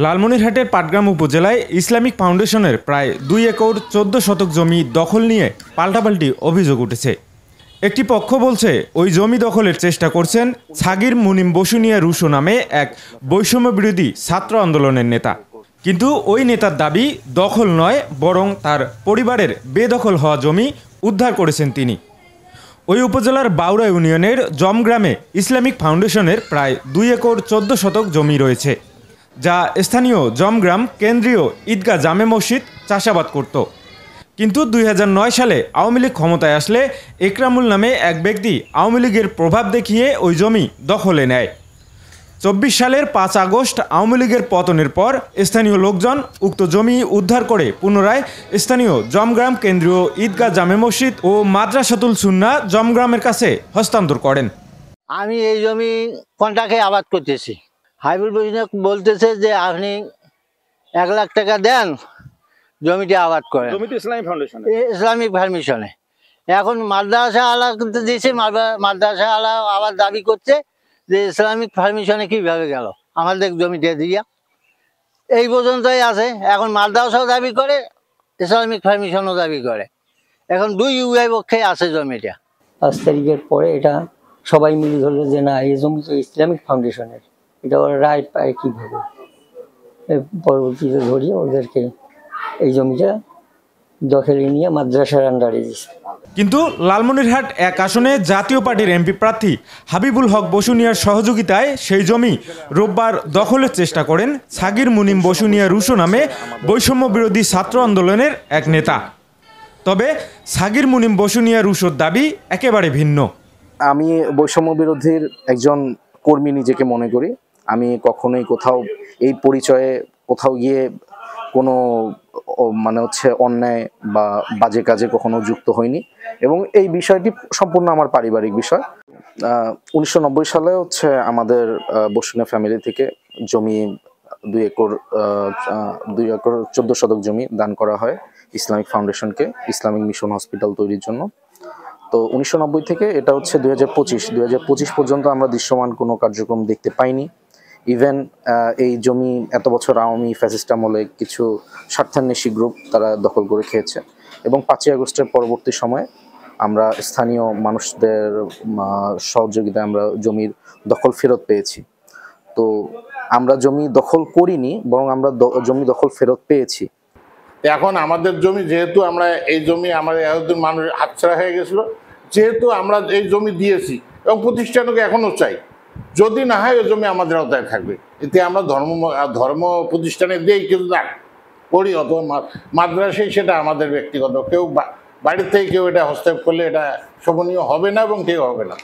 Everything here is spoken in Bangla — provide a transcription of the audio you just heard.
লালমনিরহাটের পাটগ্রাম উপজেলায় ইসলামিক ফাউন্ডেশনের প্রায় 2 একর 14 শতক জমি দখল নিয়ে পাল্টাপাল্টি অভিযোগ উঠেছে। একটি পক্ষ বলছে ওই জমি দখলের চেষ্টা করছেন ছাগির মুনিম বসুনিয়া রুশো নামে এক বৈষম্য বিরোধী ছাত্র আন্দোলনের নেতা। কিন্তু ওই নেতার দাবি দখল নয়, বরং তার পরিবারের বেদখল হওয়া জমি উদ্ধার করেছেন তিনি। ওই উপজেলার বাউরা ইউনিয়নের জমগ্রামে ইসলামিক ফাউন্ডেশনের প্রায় 2 একর 14 শতক জমি রয়েছে, যা স্থানীয় জমগ্রাম কেন্দ্রীয় ঈদগাহ জামে মসজিদ চাষাবাদ করত। কিন্তু 2009 সালে আওয়ামী লীগ ক্ষমতায় আসলে একরামুল নামে এক ব্যক্তি আওয়ামী লীগের প্রভাব দেখিয়ে ওই জমি দখলে নেয়। 24 সালের 5 আগস্ট আওয়ামী লীগের পতনের পর স্থানীয় লোকজন উক্ত জমি উদ্ধার করে পুনরায় স্থানীয় জমগ্রাম কেন্দ্রীয় ঈদগাহ জামে মসজিদ ও মাদ্রাসাতুল সুন্নাহ জমগ্রামের কাছে হস্তান্তর করেন। আমি এই জমি কন্ট্রাক্টে আবাদ করতেছি। হাবিবুল বলতেছে যে আপনি 1 লাখ টাকা দেন, জমিটা আবাদ করেন। ইসলামিক ফাউন্ডেশনে এখন মাদ্রাসা আলা দিয়েছে, মাদ্রাসা আলা আবার দাবি করছে যে ইসলামিক ফাউন্ডেশনে কিভাবে গেল আমাদের জমিটা দিয়া। এই পর্যন্তই আছে। এখন মাদ্রাসাও দাবি করে, ইসলামিক ফাউন্ডেশনও দাবি করে। এখন 2 উভয় পক্ষে আছে জমিটা। 5 তারিখের পরে এটা সবাই মিলে ধরলো যে না, এই জমি তো ইসলামিক ফাউন্ডেশনের, এটা ওরা রাইট পায় কীভাবে। পরবর্তীতে ধরিয়ে ওদেরকে এই জমিটা দখলে নিয়ে মাদ্রাসার আন্ডারে দিয়েছে। কিন্তু লালমনিরহাট 1 আসনে জাতীয় পার্টির এমপি প্রার্থী হাবিবুল হক বসুনিয়ার সহযোগিতায় সেই জমি রোববার দখলের চেষ্টা করেন ছাগির মুনিম বসুনিয়া রুশো নামে বৈষম্য বিরোধী ছাত্র আন্দোলনের এক নেতা। তবে ছাগির মুনিম বসুনিয়া রুশোর দাবি একেবারে ভিন্ন। আমি বৈষম্য বিরোধীর একজন কর্মী নিজেকে মনে করি। আমি কখনোই কোথাও এই পরিচয়ে কোথাও গিয়ে কোনো অন্যায় বা বাজে কাজে কখনো যুক্ত হয়নি, এবং এই বিষয়টি সম্পূর্ণ আমার পারিবারিক বিষয়। 1990 সালে আমাদের বসুনিয়া ফ্যামিলি থেকে জমি 2 একর 14 শতক জমি দান করা হয় ইসলামিক ফাউন্ডেশনকে, ইসলামিক মিশন হসপিটাল তৈরির জন্য। তো 1990 থেকে এটা 2025 পর্যন্ত আমরা দৃশ্যমান কোনো কার্যক্রম দেখতে পাইনি। ইভেন এই জমি এত বছর আওয়ামী ফ্যাসিস্ট আমলে কিছু স্বার্থান্বেষী গ্রুপ তারা দখল করে খেয়েছে, এবং 5ই আগস্টের পরবর্তী সময়ে আমরা স্থানীয় মানুষদের সহযোগিতায় আমরা জমির দখল ফেরত পেয়েছি। তো আমরা জমি দখল করিনি, বরং আমরা জমি দখল ফেরত পেয়েছি। এখন আমাদের জমি, যেহেতু আমরা এই জমি আমাদের এতদিন মানুষ হাতছাড়া হয়ে গেছিলো, যেহেতু আমরা এই জমি দিয়েছি এবং প্রতিষ্ঠানকে এখনও চাই, যদি না হয় ওই জমি আমাদের আওতায় থাকবে। এতে আমরা ধর্ম প্রতিষ্ঠানে দিয়েই কিন্তু করি, অথবা মাদ্রাসায়, সেটা আমাদের ব্যক্তিগত। কেউ বাইরের থেকে কেউ এটা হস্তক্ষেপ করলে এটা শোভনীয় হবে না এবং কেউ হবে না।